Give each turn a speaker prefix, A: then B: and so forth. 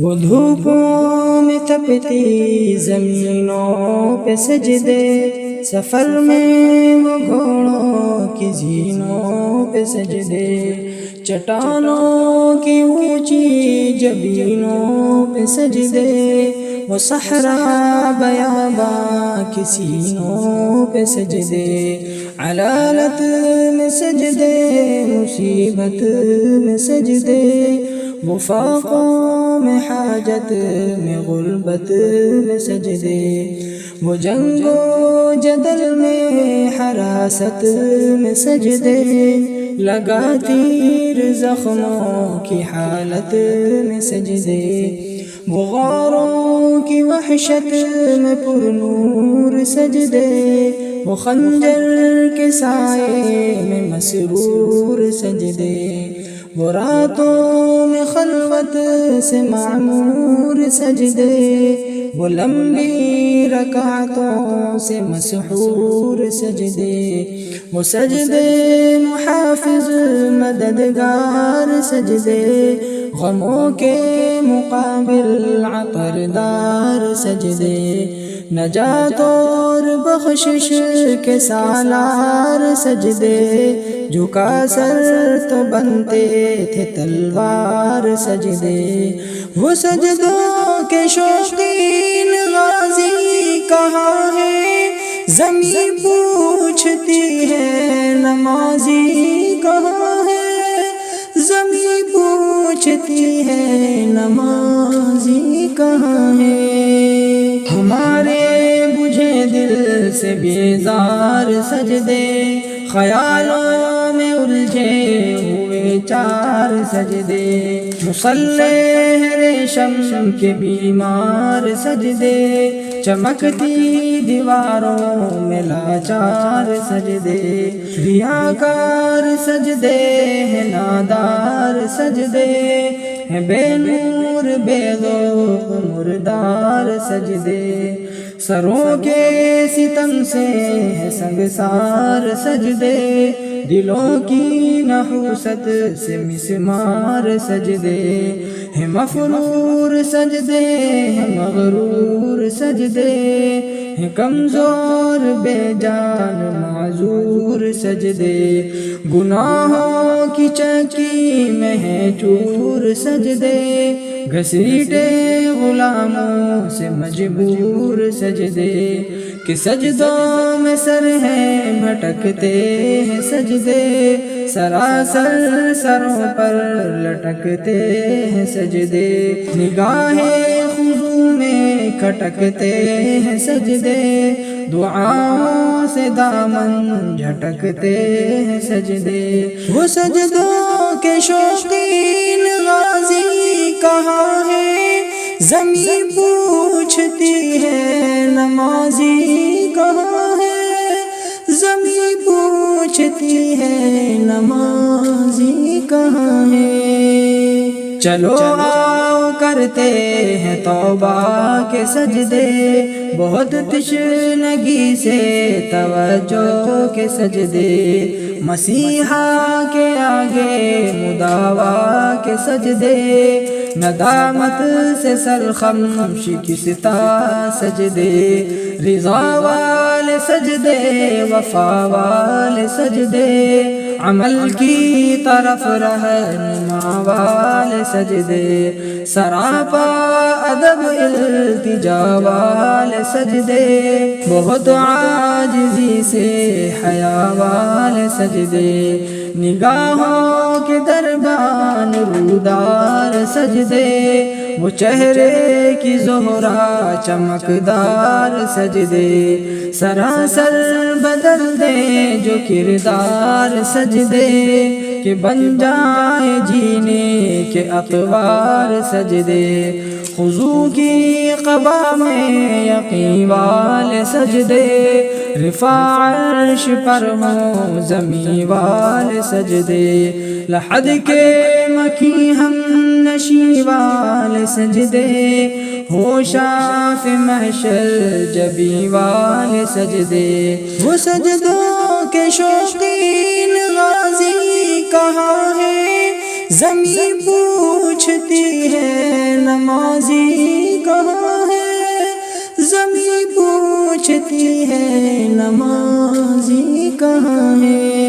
A: وہ دھوپوں میں تپتی زمینوں پہ سجدے، سفر میں وہ گھوڑوں کی زینوں پہ سجدے، چٹانوں کی اونچی جبینوں پہ سجدے، وہ صحرا بیاباں کی سینوں پہ سجدے، علالت میں سجدے، مصیبت میں سجدے، وہ فاقوں میں حاجت میں غربت میں سجدے، وہ جنگ و جدل میں حراست میں سجدے، لگا تیر زخموں کی حالت میں سجدے، وہ غاروں کی وحشت میں پر نور سجدے، وہ خنجر کے سائے میں مسرور سجدے، وہ راتوں میں خلوت سے معمور سجدے، وہ لمبی رکعتوں سے مسحور سجدے، وہ سجدے محافظ مددگار سجدے، غموں کے مقابل عطردار سجدے، نجات اور بخشش کے سالار سجدے، جھکا سر تو بنتے تھے تلوار سجدے، وہ سجدوں کے شوقین غازی کہاں ہے، زمین پوچھتی ہے نمازی کہاں ہے، زمین پوچھتی ہے نمازی کہاں ہے، ہمارے بجھے دل سے بیزار سجدے، خیالوں میں الجھے ہوئے چار سجدے، مصلح ریشم کے بیمار سجدے، چمکتی دیواروں میں لاچار سجدے، ریاکار سجدے ہیں نادار سجدے، ہیں بے نور بے ذوق مردار سجدے، سروں کے ستم سے ہے سنگسار سجدے، دلوں کی نحوست سے مسمار سجدے، ہے مفرور سجدے، ہے مغرور سجدے، ہے کمزور بے جان معذور سجدے، گناہوں کی چکی میں ہے چور سجدے، گھسیٹے غلاموں سے مجبور سجدے، کہ سجدوں میں سر ہے بھٹکتے ہیں سجدے، سراسر سروں پر لٹکتے ہیں سجدے، نگاہیں خضوع میں کھٹکتے ہیں سجدے، دعاؤں سے دامن جھٹکتے ہیں سجدے، وہ سجدوں کے شوقین غازی کہاں ہے، زمین پوچھتی ہے نمازی کہاں ہے، زمین پوچھتی ہے نمازی کہاں ہے، چلو آؤ کرتے ہیں توبہ کے سجدے، بہت تشنگی سے توجہ کے سجدے، مسیحا کے آگے مداوا کے سجدے، ندامت سے سرخم شکستہ سجدے، رضا والے سجدے، وفا والے سجدے، عمل کی طرف رہنما والے سجدے، سراپا ادب التجا والے سجدے، بہت عاجزی سے حیا والے سجدے، نگاہوں کے دربان رودار سجدے، وہ چہرے کی زہرا چمکدار سجدے، سراسر بدل دے جو کردار سجدے، کہ بن جائے جینے کے اطوار سجدے، خضوع کی قبا میں یقین والے سجدے، رفاع عرش پر ہوں زمین والے سجدے، لحد کے مکی ہم نشی والے سجدے، ہو شاف محشر جبی والے سجدے، وہ سجدوں کے شوقین غازی کہاں ہے، زمین پوچھتی ہے نمازی کہاں ہے، زمین پوچھتی ہے نمازی کہاں ہے۔